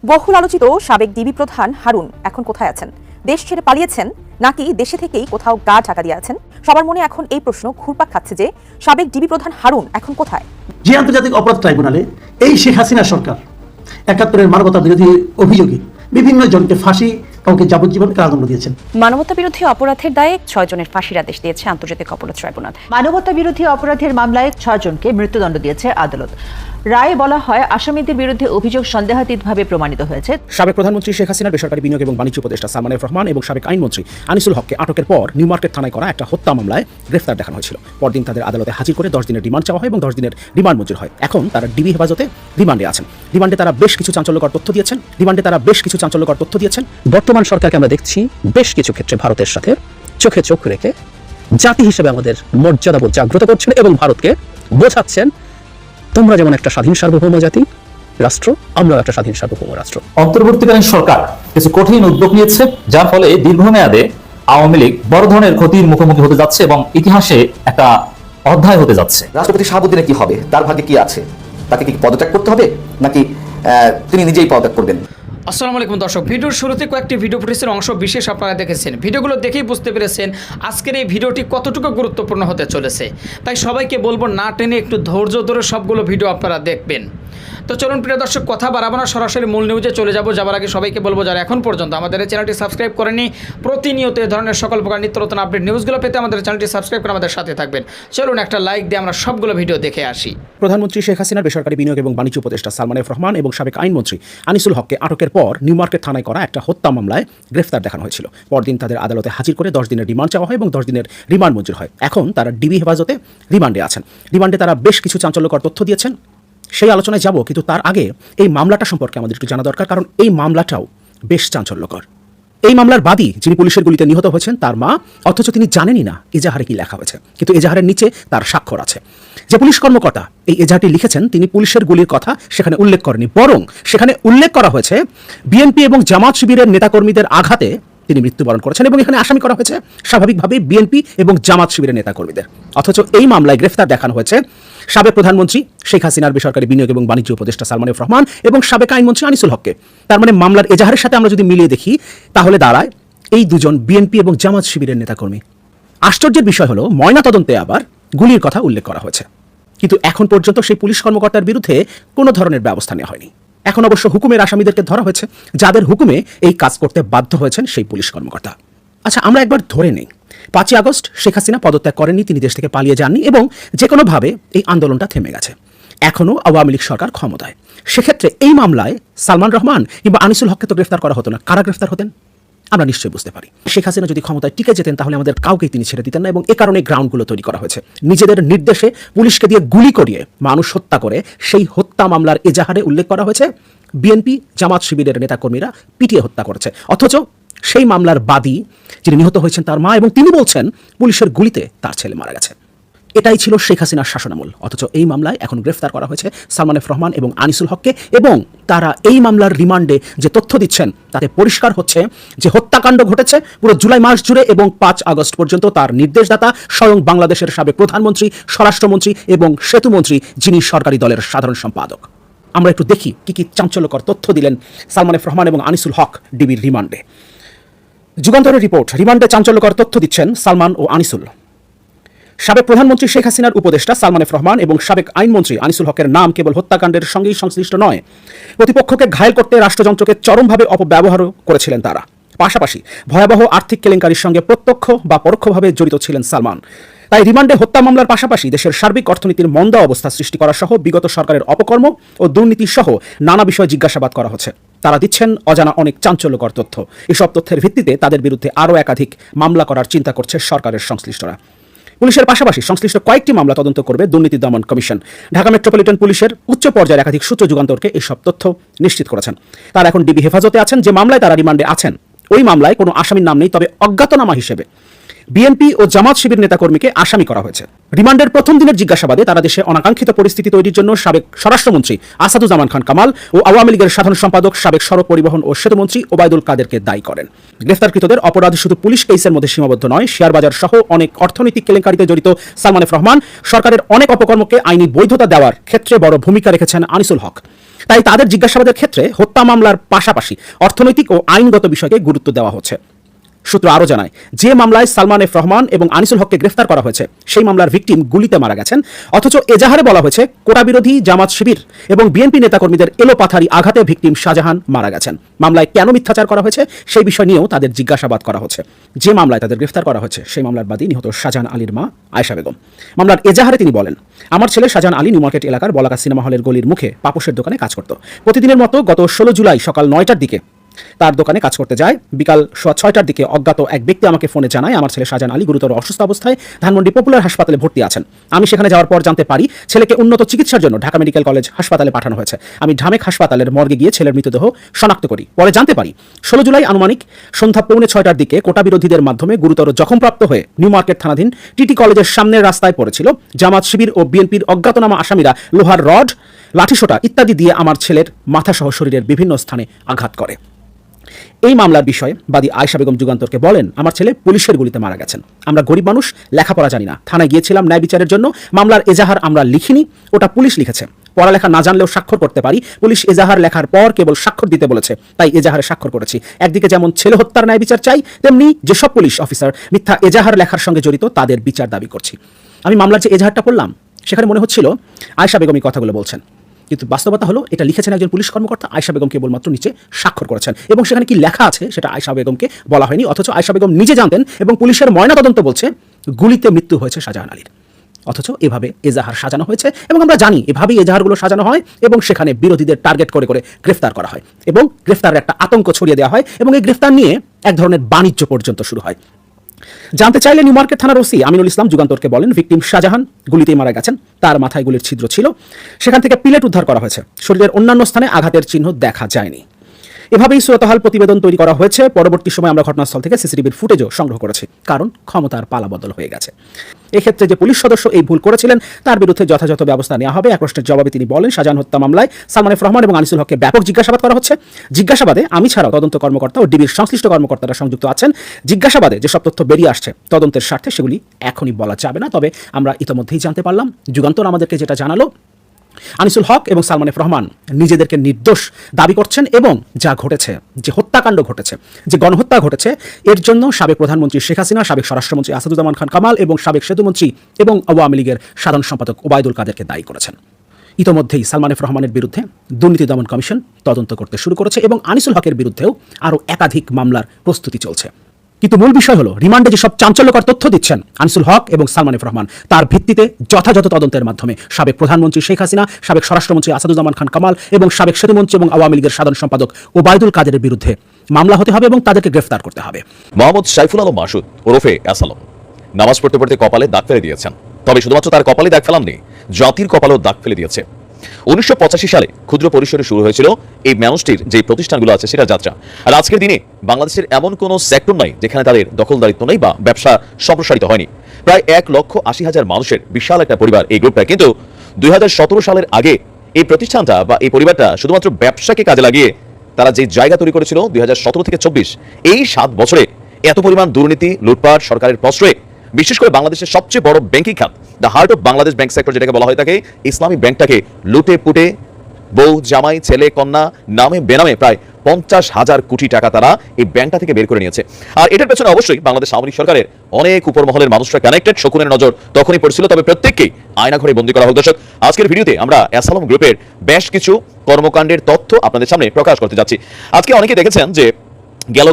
বহুল আলোচিত সাবেক ডিবি প্রধান হারুন এখন কোথায় আছেন? দেশ ছেড়ে পালিয়েছেন নাকি দেশে থেকেই কোথাও গা ঢাকা দিয়ে আছেন? সবার মনে এখন এই প্রশ্ন ঘুরপাক খাচ্ছে যে সাবেক ডিবি প্রধান হারুন এখন কোথায়? যে আন্তর্জাতিক অপরাধ ট্রাইব্যুনালে এই শেখ হাসিনা সরকার ৭১-এর মানবতা বিরোধী অভিযোগে বিভিন্ন জনকে ফাঁসি, কাউকে যাবজ্জীবন কারাদণ্ড দিয়েছেন। মানবতা বিরোধী অপরাধের দায়ে ৬ জনের ফাঁসির আদেশ দিয়েছে আন্তর্জাতিক অপরাধ ট্রাইব্যুনাল। মানবতা বিরোধী অপরাধের মামলায় ৬ জনকে মৃত্যুদণ্ড দিয়েছে আদালত। রায়ে বলা হয়, আসামিদের বিরুদ্ধে অভিযোগ সন্দেহাতীতভাবে প্রমাণিত হয়েছে। সাবেক প্রধানমন্ত্রী শেখ হাসিনার বেসরকারি বিনিয়োগ এবং বাণিজ্য উপদেষ্টা সালমান এফ রহমান এবং সাবেক আইনমন্ত্রী আনিসুল হককে আটকের পর নিউ মার্কেট থানায় করা একটা হত্যা মামলায় গ্রেফতার দেখানো হয়েছিল। পরদিন তাদের আদালতে হাজির করে 10 দিনের রিমান্ড চাওয়া হয় এবং 10 দিনের রিমান্ড মঞ্জুর হয়। এখন তারা ডিবি হেফাজতে রিমান্ডে আছেন। রিমান্ডে তারা বেশ কিছু চাঞ্চল্যকর তথ্য দিয়েছেন। বর্তমান সরকারকে আমরা দেখছি বেশ কিছু ক্ষেত্রে ভারতের সাথে চোখে চোখ রেখে জাতি হিসেবে আমাদের মর্যাদাবোধ জাগ্রত করছেন এবং ভারতকে বোঝাচ্ছেন, তোমরা যেমন একটা স্বাধীন সার্বভৌম জাতি রাষ্ট্র, আমরাও একটা স্বাধীন সার্বভৌম রাষ্ট্র। অন্তর্বর্তীকালীন সরকার কিছু কঠিন উদ্যোগ নিয়েছে, যার ফলে দীর্ঘমেয়াদে আওয়ামী লীগ বড় ধরনের ক্ষতির মুখোমুখি হতে যাচ্ছে এবং ইতিহাসে একটা অধ্যায় হতে যাচ্ছে। রাষ্ট্রপতি শাহাবুদ্দিনের কি হবে? তার ভাগ্যে কি আছে? তাকে কি পদত্যাগ করতে হবে নাকি তিনি নিজেই পদত্যাগ করবেন? আসসালামু আলাইকুম দর্শক, ভিডিওর শুরুতে কয়েকটি ভিডিও ফুটেজের অংশ বিশেষ আপনারা দেখেছেন। ভিডিওগুলো দেখেই বুঝতে পেরেছেন আজকের এই ভিডিওটি কতটুকু গুরুত্বপূর্ণ হতে চলেছে। তাই সবাইকে বলবো না টেনে একটু ধৈর্য ধরে সবগুলো ভিডিও আপনারা দেখবেন। তো চলুন প্রিয় দর্শক, কথা বাড়াবো না, সরাসরি মূল নিউজে চলে যাবার আগে সবাইকে বলবো, যারা এখন পর্যন্ত আমাদের এই চ্যানেলটি সাবস্ক্রাইব করেনি, প্রতিনিয়ত এই ধরনের সকল প্রকার নিত্য নতুন আপডেট নিউজগুলো পেতে আমাদের চ্যানেলটি সাবস্ক্রাইব করে আমাদের সাথে থাকবেন। চলুন একটা লাইক দিয়ে আমরা সবগুলো ভিডিও দেখে আসি। প্রধানমন্ত্রী শেখ হাসিনার বেসরকারি বিনিয়োগ এবং বাণিজ্য উপদেষ্টা সালমান এফ রহমান এবং সাবেক আইনমন্ত্রী আনিসুল হককে আটকের পর নিউ মার্কেট থানায় করা একটা হত্যা মামলায় গ্রেফতার দেখানো হয়েছিল। পরদিন তাদের আদালতে হাজির করে 10 দিনের রিমান্ড চাওয়া হয় এবং 10 দিনের রিমান্ড মঞ্জুর হয়। এখন তারা ডিবি হেফাজতে রিমান্ডে আছেন। রিমান্ডে তারা বেশ কিছু চাঞ্চল্যকর তথ্য দিয়েছেন। সেই আলোচনায় যাব, কিন্তু তার আগে এই মামলাটা সম্পর্কে আমাদের একটু জানা দরকার, কারণ এই মামলাটাও বেশ চাঞ্চল্যকর। এই মামলার বাদী, যিনি পুলিশের গুলিতে নিহত হয়েছেন, তার মা, অথচ তিনি জানেনই না এজাহারে কি লেখা হয়েছে, কিন্তু এজাহারের নিচে তার স্বাক্ষর আছে। যে পুলিশ কর্মকর্তা এই এজাহারটি লিখেছেন, তিনি পুলিশের গুলির কথা সেখানে উল্লেখ করেনি, বরং সেখানে উল্লেখ করা হয়েছে বিএনপি এবং জামাত শিবিরের নেতাকর্মীদের আঘাতে তিনি মৃত্যুবরণ করেছেন এবং এখানে আসামি করা হয়েছে স্বাভাবিকভাবে বিএনপি এবং জামাত শিবিরের নেতাকর্মীদের। অথচ এই মামলায় গ্রেফতার দেখানো হয়েছে সাবেক প্রধানমন্ত্রী শেখ হাসিনার বেসরকারি বিনিয়োগ এবং বাণিজ্য উপদেষ্টা সালমান এফ রহমান এবং সাবেক আইনমন্ত্রী আনিসুল হককে। তার মানে মামলার এজাহারের সাথে আমরা যদি মিলিয়ে দেখি, তাহলে দাঁড়ায় এই দুজন বিএনপি এবং জামাত শিবিরের নেতাকর্মী। আশ্চর্যের বিষয় হলো, ময়নাতদন্তে আবার গুলির কথা উল্লেখ করা হয়েছে, কিন্তু এখন পর্যন্ত সেই পুলিশ কর্মকর্তার বিরুদ্ধে কোনো ধরনের ব্যবস্থা নেওয়া হয়নি। এখন অবশ্য হুকুমের আসামিদেরকে ধরা হয়েছে, যাদের হুকুমে এই কাজ করতে বাধ্য হয়েছেন সেই পুলিশ কর্মকর্তা। আচ্ছা, আমরা একবার ধরে নেই 5ই আগস্ট শেখ হাসিনা পদত্যাগ করেননি, তিনি দেশ থেকে পালিয়ে যাননি এবং যে কোনোভাবে এই আন্দোলনটা থেমে গেছে। এখনও আওয়ামী লীগ সরকার ক্ষমতায়। সেক্ষেত্রে এই মামলায় সালমান রহমান কিংবা আনিসুল হককে তো গ্রেফতার করা হতো না। কারা গ্রেফতার হতেন আমরা নিশ্চয়ই বুঝতে পারি। শেখ হাসিনা যদি ক্ষমতায় টিকে যেতেন, তাহলে আমাদের কাউকেই তিনি ছেড়ে দিতেন না এবং এ কারণে গ্রাউন্ডগুলো তৈরি করা হয়েছে। নিজেদের নির্দেশে পুলিশকে দিয়ে গুলি করিয়ে মানুষ হত্যা করে সেই হত্যা মামলার এজাহারে উল্লেখ করা হয়েছে বিএনপি জামাত শিবিরের নেতাকর্মীরা পিটিয়ে হত্যা করেছে। অথচ সেই মামলার বাদী, যিনি নিহত হয়েছেন, তার মা, এবং তিনি বলছেন পুলিশের গুলিতে তার ছেলে মারা গেছে। এটাই ছিল শেখ হাসিনার শাসনামল। অথচ এই মামলায় এখন গ্রেফতার করা হয়েছে সালমান এফ রহমান এবং আনিসুল হককে, এবং তারা এই মামলার রিমান্ডে যে তথ্য দিচ্ছেন তাতে পরিষ্কার হচ্ছে যে হত্যাকাণ্ড ঘটেছে পুরো জুলাই মাস জুড়ে এবং 5 আগস্ট পর্যন্ত তার নির্দেশদাতা স্বয়ং বাংলাদেশের সাবেক প্রধানমন্ত্রী, স্বরাষ্ট্রমন্ত্রী এবং সেতুমন্ত্রী, যিনি সরকারি দলের সাধারণ সম্পাদক। আমরা একটু দেখি কি কি চাঞ্চল্যকর তথ্য দিলেন সালমান এফ রহমান এবং আনিসুল হক ডিবির রিমান্ডে। যুগান্তরের রিপোর্ট, রিমান্ডে চাঞ্চল্যকর তথ্য দিচ্ছেন সালমান ও আনিসুল। সাবেক প্রধানমন্ত্রী শেখ হাসিনার উপদেষ্টা সালমান এফ রহমান এবং সাবেক আইনমন্ত্রী আনিসুল হকের নাম কেবল হত্যাকাণ্ডের সঙ্গেই সংশ্লিষ্ট নয়, প্রতিপক্ষকে ঘায়েল করতে রাষ্ট্রযন্ত্রকে চরমভাবে অপব্যবহারও করেছিলেন তারা। পাশাপাশি ভয়াবহ আর্থিক কেলেঙ্কারির সঙ্গে প্রত্যক্ষ বা পরোক্ষভাবে জড়িত ছিলেন সালমান। তাই রিমান্ডে হত্যা মামলার পাশাপাশি দেশের সার্বিক অর্থনীতির মন্দা অবস্থা সৃষ্টি করা সহ বিগত সরকারের অপকর্ম ও দুর্নীতি সহ নানা বিষয়ে জিজ্ঞাসাবাদ করা হচ্ছে। তারা দিচ্ছেন অজানা অনেক চাঞ্চল্যকর তথ্য। এসব তথ্যের ভিত্তিতে তাদের বিরুদ্ধে আরও একাধিক মামলা করার চিন্তা করছে সরকারের সংশ্লিষ্টরা। পুলিশের পাশাপাশি সংশ্লিষ্ট কয়েকটি মামলা তদন্ত করবে দুর্নীতি দমন কমিশন। ঢাকা মেট্রোপলিটন পুলিশের উচ্চ পর্যায়ের একাধিক সূত্র যুগান্তরকে এসব তথ্য নিশ্চিত করেছেন। তারা এখন ডিবি হেফাজতে আছেন। যে মামলায় তারা রিমান্ডে আছেন, ওই মামলায় কোনো আসামির নাম নেই, তবে অজ্ঞাতনামা হিসেবে বিএনপি ও জামাত শিবির নেতাকর্মীকে আসামি করা হয়েছে। রিমান্ডের প্রথম দিনের জিজ্ঞাসাবাদে তারা দেশে অনাকাঙ্ক্ষিত পরিস্থিতি তৈরির জন্য সাবেক স্বরাষ্ট্রমন্ত্রী আসাদুজ্জামান খান কামাল ও আওয়ামী লীগের সাধারণ সম্পাদক সাবেক সড়ক পরিবহন ও সেতুমন্ত্রী ওবায়দুল কাদেরকে দায়ী করেন। গ্রেফতারকৃতদের অপরাধ শুধু পুলিশ কেসের মধ্যে সীমাবদ্ধ নয়, শেয়ার বাজার সহ অনেক অর্থনৈতিক কেলেঙ্কারিতে জড়িত সালমান এফ রহমান, সরকারের অনেক অপকর্মকে আইনি বৈধতা দেওয়ার ক্ষেত্রে বড় ভূমিকা রেখেছেন আনিসুল হক। তাই তাদের জিজ্ঞাসাবাদের ক্ষেত্রে হত্যা মামলার পাশাপাশি অর্থনৈতিক ও আইনগত বিষয়কে গুরুত্ব দেওয়া হচ্ছে। সূত্র আরও জানায়, যে মামলায় সালমান এফ রহমান এবং আনিসুল হককে গ্রেফতার করা হয়েছে সেই মামলার ভিকটিম গুলিতে মারা গেছেন, অথচ এজাহারে বলা হয়েছে কোটা বিরোধী জামাত শিবির এবং বিএনপি নেতাকর্মীদের এলোপাথারি আঘাতে ভিকটিম শাহজাহান মারা গেছেন। মামলায় কেন মিথ্যাচার করা হয়েছে সেই বিষয় নিয়েও তাদের জিজ্ঞাসাবাদ করা হচ্ছে। যে মামলায় তাদের গ্রেফতার করা হয়েছে সেই মামলার বাদী নিহত শাহজাহান আলীর মা আয়েশা বেগম। মামলার এজাহারে তিনি বলেন, আমার ছেলে শাহজাহান আলী নিউ মার্কেট এলাকার বলাকা সিনেমা হলের গলির মুখে পাপোশের দোকানে কাজ করত। প্রতিদিনের মতো গত 16 জুলাই সকাল 9টার দিকে তার দোকানে কাজ করতে যায়। বিকাল 6টার দিকে অজ্ঞাত এক ব্যক্তি আমাকে ফোনে জানায় আমার ছেলে শাহজাহান আলী গুরুতর অসুস্থ অবস্থায় ধানমন্ডি পপুলার হাসপাতালে ভর্তি আছেন। আমি সেখানে যাওয়ার পর জানতে পারি ছেলেকে উন্নত চিকিৎসার জন্য ঢাকা মেডিকেল কলেজ হাসপাতালে পাঠানো হয়েছে। আমি ঢামেক হাসপাতালের মর্গে গিয়ে ছেলের মৃতদেহ শনাক্ত করি। পরে জানতে পারি 16 জুলাই আনুমানিক সন্ধ্যা 5:45টার দিকে কোটা বিরোধীদের মাধ্যমে গুরুতর জখমপ্রাপ্ত হয়ে নিউ মার্কেট থানাধীন টিটি কলেজের সামনের রাস্তায় পড়েছিল। জামাত শিবির ও বিএনপির অজ্ঞাতনামা আসামিরা লোহার রড, লাঠিসোঁটা ইত্যাদি দিয়ে আমার ছেলের মাথাসহ শরীরের বিভিন্ন স্থানে আঘাত করে। এই মামলার বিষয়ে বাদী আয়েশা বেগম যুগান্তরকে বলেন, আমার ছেলে পুলিশের গুলিতে মারা গেছেন। আমরা গরিব মানুষ, লেখাপড়া জানি না। থানায় গিয়েছিলাম ন্যায় বিচারের জন্য। মামলার এজাহার আমরা লিখিনি, ওটা পুলিশ লিখেছে। পড়ালেখা না জানলেও স্বাক্ষর করতে পারি। পুলিশ এজাহার লেখার পর কেবল স্বাক্ষর দিতে বলেছে, তাই এজাহারে স্বাক্ষর করেছি। একদিকে যেমন ছেলে হত্যার ন্যায় বিচার চাই, তেমনি যেসব পুলিশ অফিসার মিথ্যা এজাহার লেখার সঙ্গে জড়িত তাদের বিচার দাবি করছি। আমি মামলার যে এজাহারটা পড়লাম সেখানে মনে হচ্ছিল আয়েশা বেগম এই কথাগুলো বলছেন, কিন্তু বাস্তবতা হলো এটা লিখেছেন একজন পুলিশ কর্মকর্তা। আয়েশা বেগম কেবলমাত্র নিচে স্বাক্ষর করেছেন এবং সেখানে কি লেখা আছে সেটা আয়েশা বেগমকে বলা হয়নি। অথচ আয়েশা বেগম নিজে জানতেন এবং পুলিশের ময়নাতদন্ত বলছে গুলিতে মৃত্যু হয়েছে শাহজাহান আলীর। অথচ এভাবে এজাহার সাজানো হয়েছে এবং আমরা জানি এভাবেই এজাহারগুলো সাজানো হয় এবং সেখানে বিরোধীদের টার্গেট করে করে গ্রেফতার করা হয় এবং গ্রেফতারের একটা আতঙ্ক ছড়িয়ে দেওয়া হয় এবং এই গ্রেফতার নিয়ে এক ধরনের বাণিজ্য পর্যন্ত শুরু হয়। জানতে চাইলে নিউ মার্কেট থানার ওসি আমিনুল ইসলাম যুগান্তরকে বলেন, ভিকটিম শাহজাহান গুলিতেই মারা গেছেন। তার মাথায় গুলির ছিদ্র ছিল। সেখান থেকে পিলেট উদ্ধার করা হয়েছে। শরীরের অন্যান্য স্থানে আঘাতের চিহ্ন দেখা যায়নি। এভাবেই সুরতহাল প্রতিবেদন তৈরি করা হয়েছে। পরবর্তী সময় আমরা ঘটনাস্থল থেকে সিসিটিভির ফুটেজও সংগ্রহ করেছি, কারণ ক্ষমতার পালাবদল হয়ে গেছে। এক্ষেত্রে যে পুলিশ সদস্য এই ভুল করেছিলেন তার বিরুদ্ধে যথাযথ ব্যবস্থা নেওয়া হবে। এক প্রশ্নের জবাবে তিনি বলেন, শাহজাহান হত্যা মামলায় সালমান এফ রহমান এবং আনিসুল হককে ব্যাপক জিজ্ঞাসাবাদ করা হচ্ছে। জিজ্ঞাসাবাদে আমি ছাড়াও তদন্ত কর্মকর্তা ও ডিবির সংশ্লিষ্ট কর্মকর্তারা সংযুক্ত আছেন। জিজ্ঞাসাবাদে যেসব তথ্য বেরিয়ে আসছে তদন্তের স্বার্থে সেগুলি এখনই বলা যাবে না। তবে আমরা ইতোমধ্যেই জানতে পারলাম, যুগান্তর আমাদেরকে যেটা জানালো, আনিসুল হক এবং সালমান এফ রহমান নিজেদেরকে নির্দোষ দাবি করছেন এবং যা ঘটেছে, যে হত্যাকাণ্ড ঘটেছে, যে গণহত্যা ঘটেছে, এর জন্য সাবেক প্রধানমন্ত্রী শেখ হাসিনা, সাবেক স্বরাষ্ট্রমন্ত্রী আসাদুজ্জামান খান কামাল এবং সাবেক সেতুমন্ত্রী এবং আওয়ামী লীগের সাধারণ সম্পাদক ওবায়দুল কাদেরকে দায়ী করেছেন। ইতোমধ্যেই সালমান এফ রহমানের বিরুদ্ধে দুর্নীতি দমন কমিশন তদন্ত করতে শুরু করেছে এবং আনিসুল হকের বিরুদ্ধেও আরও একাধিক মামলার প্রস্তুতি চলছে। কিন্তু মূল বিষয় হলো, রিমান্ডে যেসব চাঞ্চল্যকর তথ্য দিচ্ছেন আনিসুল হক এবং সালমান এফ রহমান, তার ভিত্তিতে যথাযথ তদন্তের মাধ্যমে সাবেক প্রধানমন্ত্রী শেখ হাসিনা, সাবেক স্বরাষ্ট্রমন্ত্রী আসাদুজ্জামান খান কামাল এবং সাবেক সেতুমন্ত্রী এবং আওয়ামী লীগের সাধারণ সম্পাদক ওবায়দুল কাদেরের বিরুদ্ধে মামলা হতে হবে এবং তাদেরকে গ্রেফতার করতে হবে। মোহাম্মদ সাইফুল আলম মাসুদ ওরফে আসালম নামাজ পড়তে পড়তে কপালে দাগ ফেলে দিয়েছেন। তবে শুধুমাত্র তার কপালে দাগ ফেলাননি, জাতির কপালেও দাগ ফেলে দিয়েছে। 1985 সালে ক্ষুদ্র পরিসরে শুরু হয়েছিল এই মানুষটির যে প্রতিষ্ঠানগুলো আছে সেটা যাত্রা। আর আজকের দিনে বাংলাদেশের এমন কোনো সেক্টর নাই যেখানে তাদের দখলদারিত্ব নেই বা ব্যবসা সম্প্রসারিত হয়নি। প্রায় 1,80,000 মানুষের বিশাল একটা পরিবার এই গ্রুপটা। কিন্তু 2017 সালের আগে এই প্রতিষ্ঠানটা বা এই পরিবারটা শুধুমাত্র ব্যবসাকে কাজে লাগিয়ে তারা যে জায়গা তৈরি করেছিল 2017 থেকে 24 এই 7 বছরে এত পরিমাণ দুর্নীতি, লুটপাট, সরকারের প্রশ্রয়ে, বিশেষ করে বাংলাদেশের সবচেয়ে বড় ব্যাংকিং খাত, the heart of Bangladesh bank sector যেটাকে বলা হয় থাকে, ইসলামী ব্যাংকটাকে লুটে পুটে বউ, জামাই, ছেলে, কন্যা নামে বেনামে প্রায় 50,000 কোটি টাকা তারা এই ব্যাংকটা থেকে বের করে নিয়েছে। আর এটার পেছনে অবশ্যই বাংলাদেশ আওয়ামী লীগ সরকারের অনেক উপর মহলের মানুষরা কানেক্টেড। শকুনের নজর তখনই পড়ছিল, তবে প্রত্যেককেই আয়নাঘরে বন্দী করা হোক। দর্শক, আজকের ভিডিওতে আমরা আসালম গ্রুপের বেশ কিছু কর্মকাণ্ডের তথ্য আপনাদের সামনে প্রকাশ করতে যাচ্ছি। আজকে অনেকে দেখেছেন যে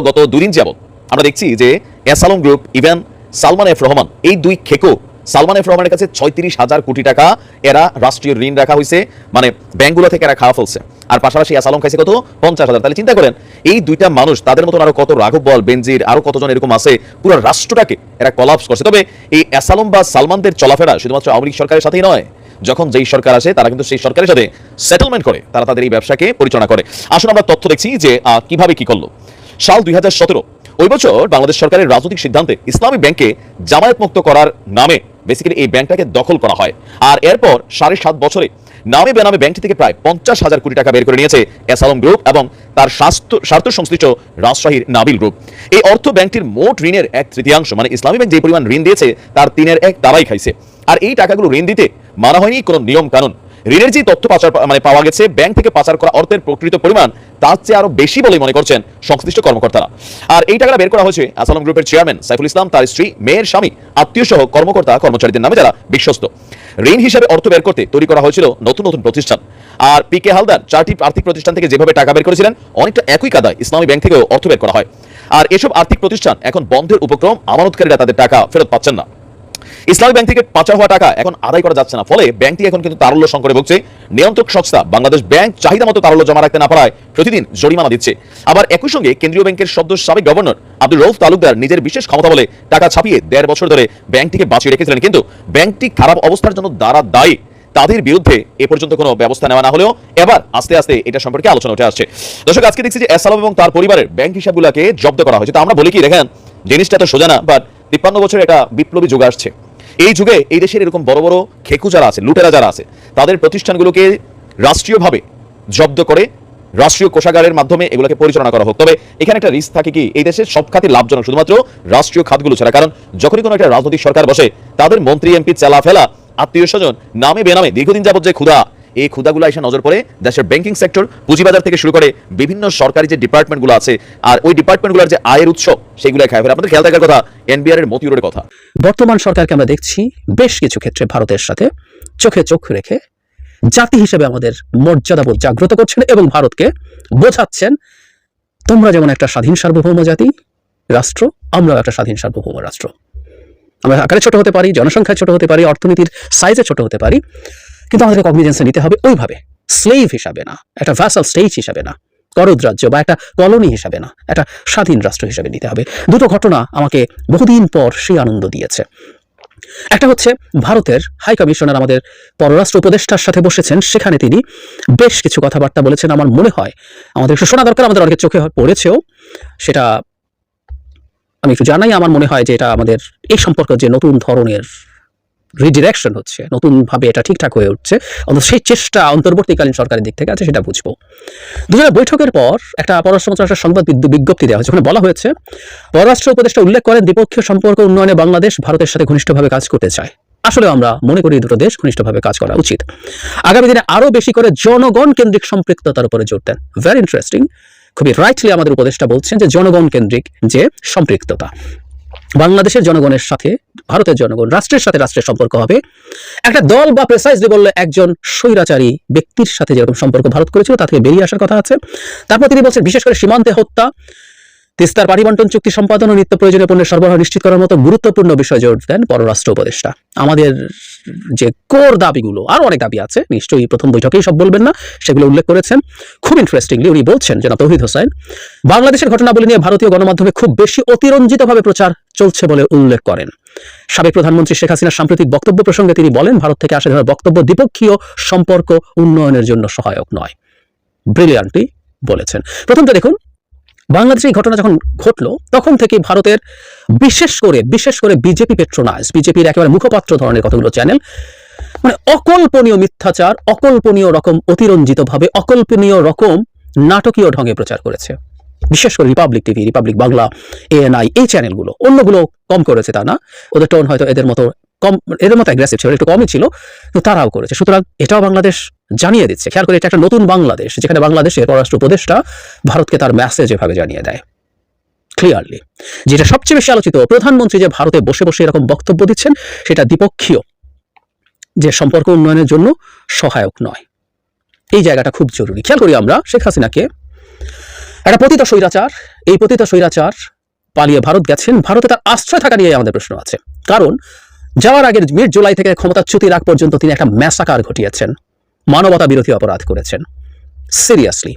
গত 2 দিন যাবত আমরা দেখছি যে আসালম group, even Salman F Rahman, এই দুই খেকো, সালমান এফ রহমানের কাছে 36,000 কোটি টাকা এরা রাষ্ট্রীয় ঋণ রাখা হয়েছে, মানে ব্যাংকগুলো থেকে এরা খাওয়া ফেলছে। আর পাশাপাশি আসালম খাইছে কত? 50,000। তাহলে চিন্তা করেন এই দুইটা মানুষ, তাদের মতন আরো কত রাঘব বল, বেনজির, আরো কতজন এরকম আছে, পুরো রাষ্ট্রটাকে এরা কলাপস করছে। তবে এই আসালম বা সালমানদের চলাফেরা শুধুমাত্র আওয়ামী লীগ সরকারের সাথেই নয়, যখন যেই সরকার আসে তারা কিন্তু সেই সরকারের সাথে সেটেলমেন্ট করে, তারা তাদের এই ব্যবসাকে পরিচালনা করে। আসুন আমরা তথ্য দেখছি যে কিভাবে কি করলো। সাল 2017, ওই বছর বাংলাদেশ সরকারের রাজনৈতিক সিদ্ধান্তে ইসলামী ব্যাংকে জামায়াত মুক্ত করার নামে বেসিক্যালি এই ব্যাংকটাকে দখল করা হয়। আর এরপর 7.5 বছরে নামে বেনামে ব্যাংকটি থেকে প্রায় 50,000 কোটি টাকা বের করে নিয়েছে আসালম গ্রুপ এবং তার স্বার্থ সংশ্লিষ্ট রাজশাহীর নাবিল গ্রুপ। এই অর্থ ব্যাংকটির মোট ঋণের 1/3, মানে ইসলামী ব্যাংক যে পরিমাণ ঋণ দিয়েছে তার 3/1 তারাই খাইছে। আর এই টাকাগুলো ঋণ দিতে মানা হয়নি কোনো নিয়ম কানুন। ঋণের যে তথ্য পাওয়া গেছে ব্যাংক থেকে পাচার করা অর্থের প্রকৃত পরিমাণ তার চেয়ে আরো বেশি বলে মনে করছেন সংশ্লিষ্ট কর্মকর্তারা। আর এই টাকাটা বের করা হয়েছে আসালাম গ্রুপের চেয়ারম্যান সাইফুল ইসলাম, তার স্ত্রী, মেয়ের স্বামী, আত্মীয় সহ কর্মকর্তা কর্মচারীদের নামে যারা বিশ্বস্ত। ঋণ হিসাবে অর্থ বের করতে তৈরি করা হয়েছিল নতুন নতুন প্রতিষ্ঠান। আর পিকে হালদার 4টি আর্থিক প্রতিষ্ঠান থেকে যেভাবে টাকা বের করেছিলেন অনেকটা একই কাদায় ইসলামী ব্যাংক থেকেও অর্থ বের করা হয়। আর এসব আর্থিক প্রতিষ্ঠান এখন বন্ধের উপক্রম, আমানতকারীরা তাদের টাকা ফেরত পাচ্ছেন না। ইসলামী ব্যাংক থেকে পাচার হওয়া টাকা এখন আদায় করা যাচ্ছে না, ফলে ব্যাংকটি এখন কিন্তু তারল্য সংকটে ভুগছে। নিয়ন্ত্রক সংস্থা বাংলাদেশ ব্যাংক চাহিদা মতো তারল্য জমা রাখতে না পারায় প্রতিদিন জরিমানা দিচ্ছে। আবার একই সঙ্গে কেন্দ্রীয় ব্যাংকের সদ্য সাবেক গভর্নর আব্দুর রউফ তালুকদার নিজের বিশেষ ক্ষমতা বলে টাকা ছাপিয়ে 1.5 বছর ধরে ব্যাংকটিকে বাঁচিয়ে রেখেছিলেন, কিন্তু ব্যাংকটি খারাপ অবস্থার জন্য যারা দায়ী তাদের বিরুদ্ধে এ পর্যন্ত কোনো ব্যবস্থা নেওয়া না হলেও এবার আস্তে আস্তে এটা সম্পর্কে আলোচনা উঠে আসছে। দর্শক, আজকে দেখছি যে এসালাম এবং তার পরিবারের ব্যাংক হিসাবগুলোকে জব্দ করা হয়েছে। তো আমরা বলি কি, দেখেন জিনিসটা তো সোজা না, বাট 53 বছরের একটা বিপ্লবী যুগ আসছে। এই যুগে এই দেশের এরকম বড় বড় খেকু যারা আছে, লুটেরা যারা আছে, তাদের প্রতিষ্ঠানগুলোকে রাষ্ট্রীয়ভাবে জব্দ করে রাষ্ট্রীয় কোষাগারের মাধ্যমে এগুলোকে পরিচালনা করা হোক। তবে এখানে একটা রিস্ক থাকে কি, এই দেশের সব খাতে লাভজনক শুধুমাত্র রাষ্ট্রীয় খাতগুলো ছাড়া। কারণ যখনই কোনো একটা রাজনৈতিক সরকার বসে, তাদের মন্ত্রী এমপি চেলা ফেলা আত্মীয় স্বজন নামে বেনামে দীর্ঘদিন যাবত যে ক্ষুধা, এই ক্ষুধাগুলো এসে নজর পড়ে দেশের ব্যাংকিং সেক্টর, পুঁজিবাজার থেকে শুরু করে বিভিন্ন সরকারি যে ডিপার্টমেন্টগুলো আছে, আর ওই ডিপার্টমেন্টগুলোর যে আয়ের উৎস সেগুলো খায় ফেলে। আপনাদের খেয়াল থাকার কথা এনবিআর এর মতিউরের কথা। বর্তমান সরকারকে আমরা দেখছি বেশ কিছু ক্ষেত্রে ভারতের সাথে চোখে চোখ রেখে জাতি হিসেবে আমাদের মর্যাদাবোধ জাগ্রত করছেন এবং ভারতকে বোঝাচ্ছেন, তোমরা যেমন একটা স্বাধীন সার্বভৌম জাতি রাষ্ট্র, আমরাও একটা স্বাধীন সার্বভৌম রাষ্ট্র। আমরা আকারে ছোট হতে পারি, জনসংখ্যায় ছোট হতে পারি, অর্থনীতির সাইজে ছোট হতে পারি, কিন্তু আমাদেরকে কগনিজেন্সে নিতে হবে ওইভাবে, স্লেভ হিসাবে না, একটা ভ্যাসাল স্টেট হিসাবে না, করদ রাজ্য বা একটা কলোনি হিসাবে না, একটা স্বাধীন রাষ্ট্র হিসাবে নিতে হবে। দুটো ঘটনা আমাকে বহুদিন পর সেই আনন্দ দিয়েছে। একটা হচ্ছে ভারতের হাই কমিশনার আমাদের পররাষ্ট্র উপদেষ্টার সাথে বসেছেন, সেখানে তিনি বেশ কিছু কথাবার্তা বলেছেন। আমার মনে হয় আমাদের একটু শোনা দরকার, আমাদের অনেকের চোখে পড়েছেও, সেটা আমি একটু জানাই। আমার মনে হয় যে এটা আমাদের এই সম্পর্ক যে নতুন ধরনের রিডিরেকশন হচ্ছে, নতুনভাবে এটা ঠিকঠাক হয়ে উঠছে, অন্তত সেই চেষ্টা অন্তর্বর্তীকালীন সরকারের দিক থেকে আছে, সেটা বুঝবো। দুজনের বৈঠকের পর একটা পররাষ্ট্র মন্ত্রণালয়ের সংবাদ বিজ্ঞপ্তি দেওয়া হয়েছে, ওখানে বলা হয়েছে পররাষ্ট্র উপদেষ্টা উল্লেখ করেন দ্বিপক্ষীয় সম্পর্ক উন্নয়নে বাংলাদেশ ভারতের সাথে ঘনিষ্ঠভাবে কাজ করতে চায়। আসলে আমরা মনে করি দুটো দেশ ঘনিষ্ঠভাবে কাজ করা উচিত। আগামী দিনে আরো বেশি করে জনগণ কেন্দ্রিক সম্পৃক্ততার উপরে জোর দেন। ভেরি ইন্টারেস্টিং, খুবই রাইটলি আমাদের উপদেষ্টা বলছেন যে জনগণ কেন্দ্রিক যে সম্পৃক্ততা, বাংলাদেশের জনগণের সাথে ভারতের জনগণ, রাষ্ট্রের সাথে রাষ্ট্রের সম্পর্ক হবে। একটা দল বা প্রেসাইজলি বললে একজন স্বৈরাচারী ব্যক্তির সাথে যেরকম সম্পর্ক ভারত করেছিল তা থেকে বেরিয়ে আসার কথা আছে। তারপর তিনি বলছেন বিশেষ করে সীমান্তে হত্যা, তিস্তার পানি বন্টন চুক্তি সম্পাদন ও নিত্য প্রয়োজনীয় পণ্যের সরবরাহ নিশ্চিত করার মতো গুরুত্বপূর্ণ বিষয় জোর দেন পররাষ্ট্র উপদেষ্টা। আমাদের যে কোর দাবিগুলো, আরো অনেক দাবি আছে, নিশ্চয়ই প্রথম বৈঠকেই সব বলবেন না, সেগুলো উল্লেখ করেছেন। খুব ইন্টারেস্টিংলি উনি বলছেন, জনাব তৌহিদ হোসেন, বাংলাদেশের ঘটনাবলী নিয়ে ভারতীয় গণমাধ্যমে খুব বেশি অতিরঞ্জিতভাবে প্রচার চলছে বলে উল্লেখ করেন। সাবেক প্রধানমন্ত্রী শেখ হাসিনার সাম্প্রতিক বক্তব্য প্রসঙ্গে তিনি বলেন, ভারত থেকে আসা ধরনের বক্তব্য দ্বিপক্ষীয় সম্পর্ক উন্নয়নের জন্য সহায়ক নয়। ব্রিলিয়ান্টলি বলেছেন। প্রথমটা দেখুন, বাংলাদেশে এই ঘটনা যখন ঘটলো তখন থেকে ভারতের বিশেষ করে বিজেপি পেট্রোনাইজ, বিজেপির একেবারে মুখপাত্র ধরনের কতগুলো চ্যানেল মানে অকল্পনীয় মিথ্যাচার, অকল্পনীয় রকম অতিরঞ্জিতভাবে, অকল্পনীয় রকম নাটকীয় ঢঙে প্রচার করেছে। বিশেষ করে Republic TV, Republic Bangla, ANI, এই চ্যানেলগুলো। অন্যগুলো কম করেছে তা না, ওদের টোন হয়তো এদের মতো অ্যাগ্রেসিভ ছিল, একটু কমই ছিল, কিন্তু তারাও করেছে। সুতরাং এটাও বাংলাদেশ জানিয়ে দিচ্ছে। খেয়াল করে, এটা একটা নতুন বাংলাদেশ, যেখানে বাংলাদেশের পররাষ্ট্র উপদেষ্টা ভারতকে তার মেসেজ এভাবে জানিয়ে দেয় ক্লিয়ারলি। যেটা সবচেয়ে বেশি আলোচিত, প্রধানমন্ত্রী যে ভারতে বসে বসে এরকম বক্তব্য দিচ্ছেন, সেটা দ্বিপক্ষীয় যে সম্পর্ক উন্নয়নের জন্য সহায়ক নয়। এই জায়গাটা খুব জরুরি। খেয়াল করি আমরা শেখ হাসিনাকে, একটা পতিত স্বৈরাচার, এই পতিত স্বৈরাচার পালিয়ে ভারত গেছেন। ভারতে তার আশ্রয় থাকা নিয়ে আমাদের প্রশ্ন আছে, কারণ যাওয়ার আগের মিড-জুলাই থেকে ক্ষমতাচ্যুতির আগ পর্যন্ত তিনি একটা ম্যাসাকার ঘটিয়েছেন, মানবতা বিরোধী অপরাধ করেছেন। সিরিয়াসলি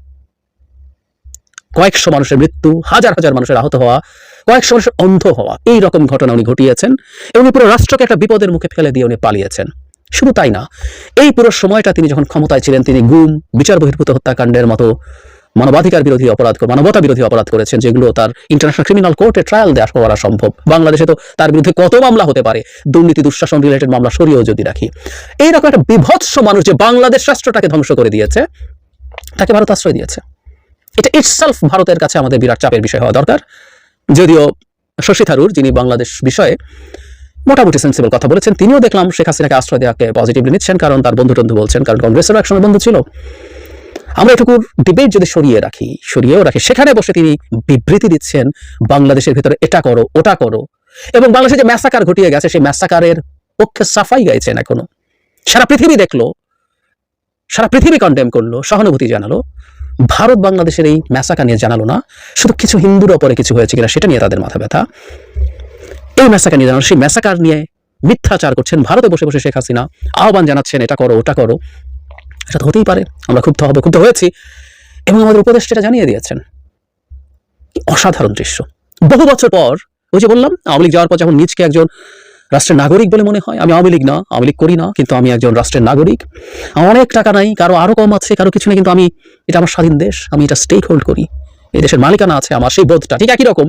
কয়েকশো মানুষের মৃত্যু, হাজার হাজার মানুষের আহত হওয়া, কয়েকশো মানুষের অন্ধ হওয়া, এই রকম ঘটনা উনি ঘটিয়েছেন এবং পুরো রাষ্ট্রকে একটা বিপদের মুখে ফেলে দিয়ে উনি পালিয়েছেন। শুধু তাই না, এই পুরো সময়টা তিনি যখন ক্ষমতায় ছিলেন, তিনি গুম, বিচার বহির্ভূত হত্যাকাণ্ডের মতো মানবাধিকার বিরোধী অপরাধ, মানবতা বিরোধী অপরাধ করেছেন, যেগুলো তার ইন্টারন্যাশনাল ক্রিমিনাল কোর্টে ট্রায়াল দেওয়া করা সম্ভব। বাংলাদেশে তো তার বিরুদ্ধে কত মামলা হতে পারে, দুর্নীতি দুঃশাসন রিলেটেড মামলা সরিয়েও যদি রাখি। এইরকম একটা বিভৎস মানুষ যে বাংলাদেশ রাষ্ট্রটাকে ধ্বংস করে দিয়েছে, তাকে ভারত আশ্রয় দিয়েছে। এটা ইটসেলফ ভারতের কাছে আমাদের বিরাট চাপের বিষয় হওয়া দরকার। যদিও শশী থারুর, যিনি বাংলাদেশ বিষয়ে মোটামুটি সেন্সিবল কথা বলেছেন। তিনিও দেখলাম শেখ হাসিনাকে আশ্রয় দেওয়াকে পজিটিভলি নিচ্ছেন, কারণ তার বন্ধু বলছেন, কারণ কংগ্রেসেরও একসময় বন্ধু ছিল। আমরা এটুকুর ডিবেট যদি সরিয়েও রাখি, সেখানে বসে তিনি বিবৃতি দিচ্ছেন বাংলাদেশের ভিতরে এটা করো ওটা করো, এবং বাংলাদেশে যে ম্যাসাকার ঘটিয়ে গেছে সেই ম্যাসাকারের পক্ষে সাফাই গাইছেন। এখনো সারা পৃথিবী দেখলো, সারা পৃথিবী কন্ডেম করলো, সহানুভূতি জানালো। ভারত বাংলাদেশের এই ম্যাসাকার নিয়ে জানালো না, শুধু কিছু হিন্দুর ওপরে কিছু হয়েছে কিনা সেটা নিয়ে তাদের মাথা ব্যথা। এই ম্যাসাকার নিয়ে জানালো, সেই ম্যাসাকার নিয়ে মিথ্যাচার করছেন ভারতে বসে বসে শেখ হাসিনা, আহ্বান জানাচ্ছেন এটা করো ওটা করো। এটা তো হতেই পারে, আমরা ক্ষুব্ধ হয়েছি, এবং আমাদের উপদেষ্টা জানিয়ে দিয়েছেন। অসাধারণ দৃশ্য। বহু বছর পর, ওই যে বললাম আওয়ামী লীগ যাওয়ার পর যখন নিজকে একজন রাষ্ট্রের নাগরিক বলে মনে হয়, আমি আওয়ামী লীগ করি না, কিন্তু আমি একজন রাষ্ট্রের নাগরিক, আমার অনেক টাকা নাই, কারো আরো কম আছে, কারো কিছু নেই, কিন্তু এটা আমার স্বাধীন দেশ, আমি এটা স্টেক হোল্ড করি, এই দেশের মালিকানা আছে আমার, সেই বোধটা ঠিক একই রকম।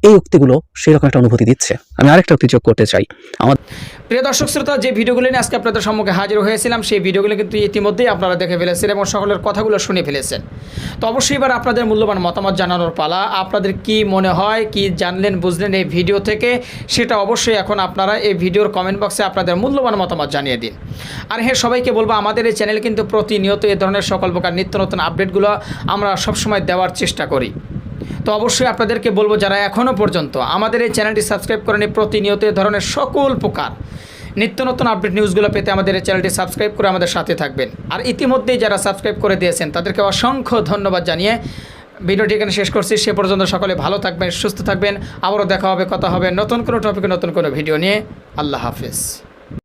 এই উক্তিগুলো সেই রকম একটা অনুভূতি দিচ্ছে। আমি আরেকটা উক্তি যোগ করতে চাই। আমার প্রিয় দর্শক শ্রোতা, যে ভিডিওগুলো নিয়ে আজকে আপনাদের সম্মুখে হাজির হয়েছিলাম, সেই ভিডিওগুলো কিন্তু ইতিমধ্যেই আপনারা দেখে ফেলেছেন এবং সকলের কথাগুলো শুনে ফেলেছেন। তো অবশ্যই এবার আপনাদের মূল্যবান মতামত জানানোর পালা। আপনাদের কি মনে হয়, কি জানলেন বুঝলেন এই ভিডিও থেকে, সেটা অবশ্যই এখন আপনারা এই ভিডিওর কমেন্ট বক্সে আপনাদের মূল্যবান মতামত জানিয়ে দিন। আর হ্যাঁ, সবাইকে বলবো আমাদের এই চ্যানেল কিন্তু প্রতিনিয়ত এই ধরনের সকল প্রকার নিত্য নতুন আপডেটগুলো আমরা সবসময় দেওয়ার চেষ্টা করি। তো অবশ্যই আপনাদেরকে বলবো, যারা এখনও পর্যন্ত আমাদের এই চ্যানেলটি সাবস্ক্রাইব করেনি, প্রতিনিয়ত এই ধরনের সকল প্রকার নিত্য নতুন আপডেট নিউজগুলো পেতে আমাদের এই চ্যানেলটি সাবস্ক্রাইব করে আমাদের সাথে থাকবেন। আর ইতিমধ্যেই যারা সাবস্ক্রাইব করে দিয়েছেন তাদেরকে অসংখ্য ধন্যবাদ জানিয়ে ভিডিওটি এখানে শেষ করছি। সে পর্যন্ত সকলে ভালো থাকবেন, সুস্থ থাকবেন। আবারও দেখা হবে, কথা হবে নতুন কোনো টপিকে, নতুন কোনো ভিডিও নিয়ে। আল্লাহ হাফেজ।